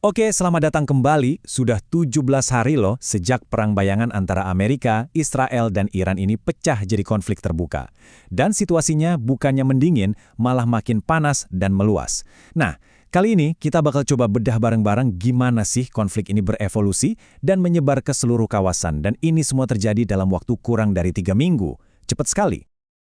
Oke, selamat datang kembali. Sudah 17 hari loh sejak perang bayangan antara Amerika, Israel, dan Iran ini pecah jadi konflik terbuka. Dan situasinya bukannya mendingin, malah makin panas dan meluas. Nah, kali ini kita bakal coba bedah bareng-bareng gimana sih konflik ini berevolusi dan menyebar ke seluruh kawasan. Dan ini semua terjadi dalam waktu kurang dari 3 minggu. Cepat sekali.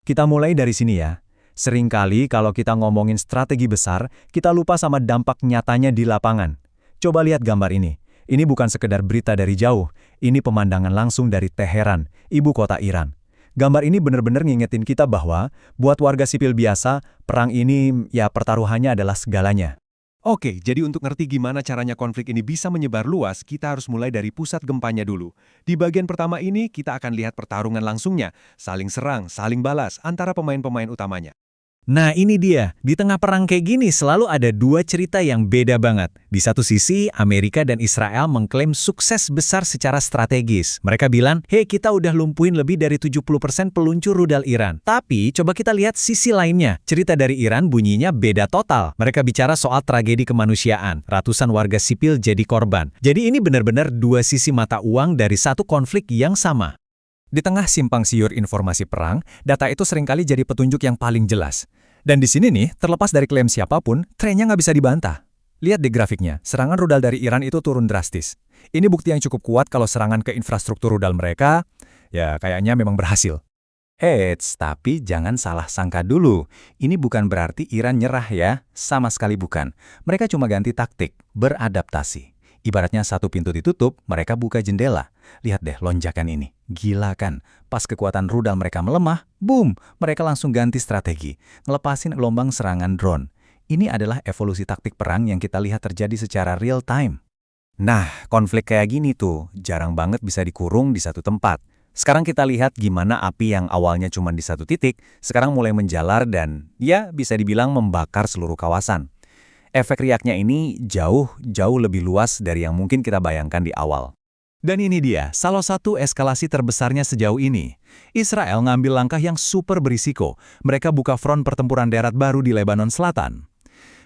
Kita mulai dari sini ya. Seringkali kalau kita ngomongin strategi besar, kita lupa sama dampak nyatanya di lapangan. Coba lihat gambar ini. Ini bukan sekedar berita dari jauh. Ini pemandangan langsung dari Teheran, ibu kota Iran. Gambar ini benar-benar ngingetin kita bahwa, buat warga sipil biasa, perang ini, ya pertaruhannya adalah segalanya. Oke, jadi untuk ngerti gimana caranya konflik ini bisa menyebar luas, kita harus mulai dari pusat gempanya dulu. Di bagian pertama ini, kita akan lihat pertarungan langsungnya, saling serang, saling balas, antara pemain-pemain utamanya. Nah ini dia, di tengah perang kayak gini selalu ada dua cerita yang beda banget. Di satu sisi, Amerika dan Israel mengklaim sukses besar secara strategis. Mereka bilang, hey kita udah lumpuhin lebih dari 70% peluncur rudal Iran. Tapi coba kita lihat sisi lainnya. Cerita dari Iran bunyinya beda total. Mereka bicara soal tragedi kemanusiaan. Ratusan warga sipil jadi korban. Jadi ini benar-benar dua sisi mata uang dari satu konflik yang sama. Di tengah simpang siur informasi perang, data itu seringkali jadi petunjuk yang paling jelas. Dan di sini nih, terlepas dari klaim siapapun, trennya nggak bisa dibantah. Lihat di grafiknya, serangan rudal dari Iran itu turun drastis. Ini bukti yang cukup kuat kalau serangan ke infrastruktur rudal mereka, ya kayaknya memang berhasil. Eits, tapi jangan salah sangka dulu. Ini bukan berarti Iran nyerah ya, sama sekali bukan. Mereka cuma ganti taktik, beradaptasi. Ibaratnya satu pintu ditutup, mereka buka jendela. Lihat deh lonjakan ini. Gila kan? Pas kekuatan rudal mereka melemah, boom! Mereka langsung ganti strategi. Ngelepasin gelombang serangan drone. Ini adalah evolusi taktik perang yang kita lihat terjadi secara real time. Nah, konflik kayak gini tuh, jarang banget bisa dikurung di satu tempat. Sekarang kita lihat gimana api yang awalnya cuma di satu titik, sekarang mulai menjalar dan, ya bisa dibilang membakar seluruh kawasan. Efek riaknya ini jauh lebih luas dari yang mungkin kita bayangkan di awal. Dan ini dia, salah satu eskalasi terbesarnya sejauh ini. Israel ngambil langkah yang super berisiko. Mereka buka front pertempuran darat baru di Lebanon Selatan.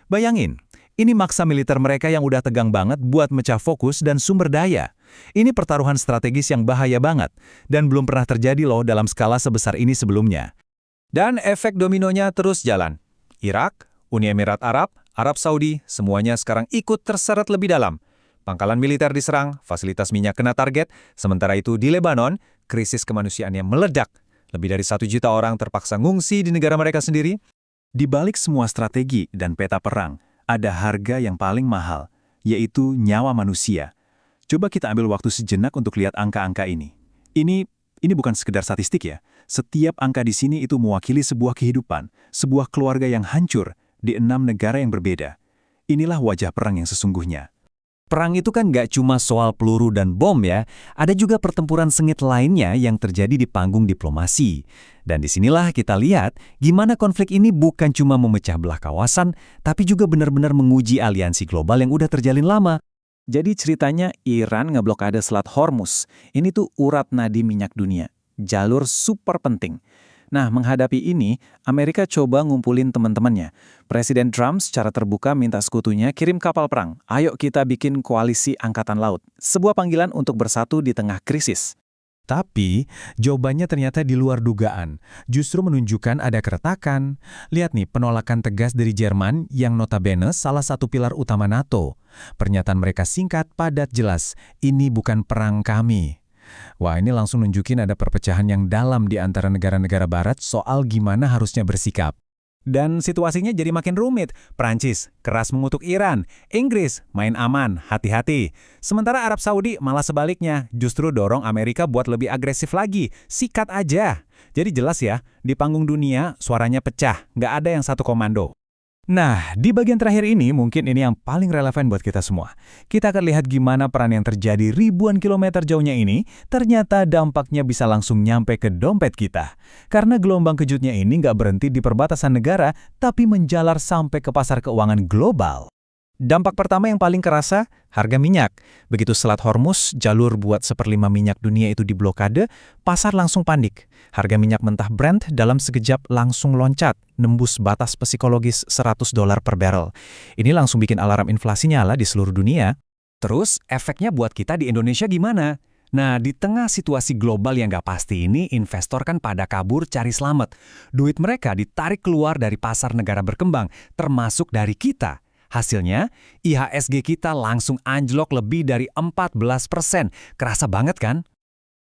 Bayangin, ini maksa militer mereka yang udah tegang banget buat mecah fokus dan sumber daya. Ini pertaruhan strategis yang bahaya banget, dan belum pernah terjadi loh dalam skala sebesar ini sebelumnya. Dan efek dominonya terus jalan. Irak, Uni Emirat Arab, Arab Saudi, semuanya sekarang ikut terseret lebih dalam. Pangkalan militer diserang, fasilitas minyak kena target, sementara itu di Lebanon, krisis kemanusiaannya meledak. Lebih dari 1 juta orang terpaksa ngungsi di negara mereka sendiri. Di balik semua strategi dan peta perang, ada harga yang paling mahal, yaitu nyawa manusia. Coba kita ambil waktu sejenak untuk lihat angka-angka ini. Ini bukan sekedar statistik ya. Setiap angka di sini itu mewakili sebuah kehidupan, sebuah keluarga yang hancur, di 6 negara yang berbeda. Inilah wajah perang yang sesungguhnya. Perang itu kan nggak cuma soal peluru dan bom ya, ada juga pertempuran sengit lainnya yang terjadi di panggung diplomasi. Dan disinilah kita lihat gimana konflik ini bukan cuma memecah belah kawasan, tapi juga benar-benar menguji aliansi global yang udah terjalin lama. Jadi ceritanya Iran ngeblokade Selat Hormuz. Ini tuh urat nadi minyak dunia, jalur super penting. Nah, menghadapi ini, Amerika coba ngumpulin teman-temannya. Presiden Trump secara terbuka minta sekutunya kirim kapal perang. Ayo kita bikin koalisi angkatan laut. Sebuah panggilan untuk bersatu di tengah krisis. Tapi, jawabannya ternyata di luar dugaan. Justru menunjukkan ada keretakan. Lihat nih, penolakan tegas dari Jerman yang notabene salah satu pilar utama NATO. Pernyataan mereka singkat, padat, jelas. Ini bukan perang kami. Wah, ini langsung nunjukin ada perpecahan yang dalam di antara negara-negara barat soal gimana harusnya bersikap. Dan situasinya jadi makin rumit. Prancis keras mengutuk Iran, Inggris main aman, hati-hati. Sementara Arab Saudi malah sebaliknya, justru dorong Amerika buat lebih agresif lagi, sikat aja. Jadi jelas ya, di panggung dunia suaranya pecah, nggak ada yang satu komando. Nah, di bagian terakhir ini mungkin ini yang paling relevan buat kita semua. Kita akan lihat gimana peran yang terjadi ribuan kilometer jauhnya ini ternyata dampaknya bisa langsung nyampe ke dompet kita. Karena gelombang kejutnya ini nggak berhenti di perbatasan negara, tapi menjalar sampai ke pasar keuangan global. Dampak pertama yang paling kerasa, harga minyak. Begitu Selat Hormuz, jalur buat 1/5 minyak dunia itu diblokade, pasar langsung panik. Harga minyak mentah Brent dalam sekejap langsung loncat, nembus batas psikologis $100 per barrel. Ini langsung bikin alarm inflasi nyala di seluruh dunia. Terus, efeknya buat kita di Indonesia gimana? Nah, di tengah situasi global yang nggak pasti ini, investor kan pada kabur cari selamat. Duit mereka ditarik keluar dari pasar negara berkembang, termasuk dari kita. Hasilnya, IHSG kita langsung anjlok lebih dari 14%. Kerasa banget kan?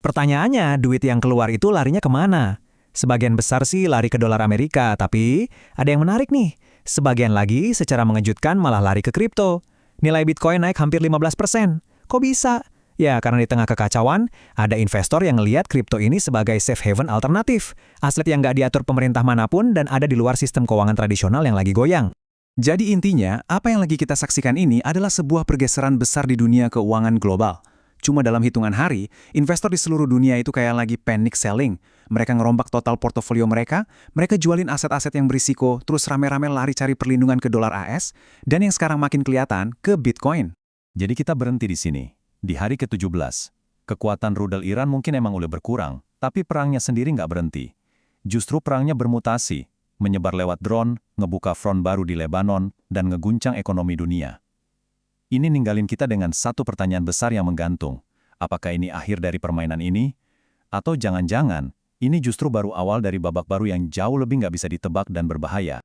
Pertanyaannya, duit yang keluar itu larinya kemana? Sebagian besar sih lari ke dolar Amerika, tapi ada yang menarik nih. Sebagian lagi secara mengejutkan malah lari ke kripto. Nilai Bitcoin naik hampir 15%. Kok bisa? Ya, karena di tengah kekacauan, ada investor yang ngelihat kripto ini sebagai safe haven alternatif. Aset yang nggak diatur pemerintah manapun dan ada di luar sistem keuangan tradisional yang lagi goyang. Jadi intinya, apa yang lagi kita saksikan ini adalah sebuah pergeseran besar di dunia keuangan global. Cuma dalam hitungan hari, investor di seluruh dunia itu kayak lagi panic selling. Mereka ngerombak total portofolio mereka jualin aset-aset yang berisiko, terus rame-rame lari cari perlindungan ke dolar AS, dan yang sekarang makin kelihatan, ke Bitcoin. Jadi kita berhenti di sini. Di hari ke-17, kekuatan rudal Iran mungkin emang udah berkurang, tapi perangnya sendiri nggak berhenti. Justru perangnya bermutasi, menyebar lewat drone, ngebuka front baru di Lebanon, dan ngeguncang ekonomi dunia. Ini ninggalin kita dengan satu pertanyaan besar yang menggantung. Apakah ini akhir dari permainan ini? Atau jangan-jangan, ini justru baru awal dari babak baru yang jauh lebih nggak bisa ditebak dan berbahaya.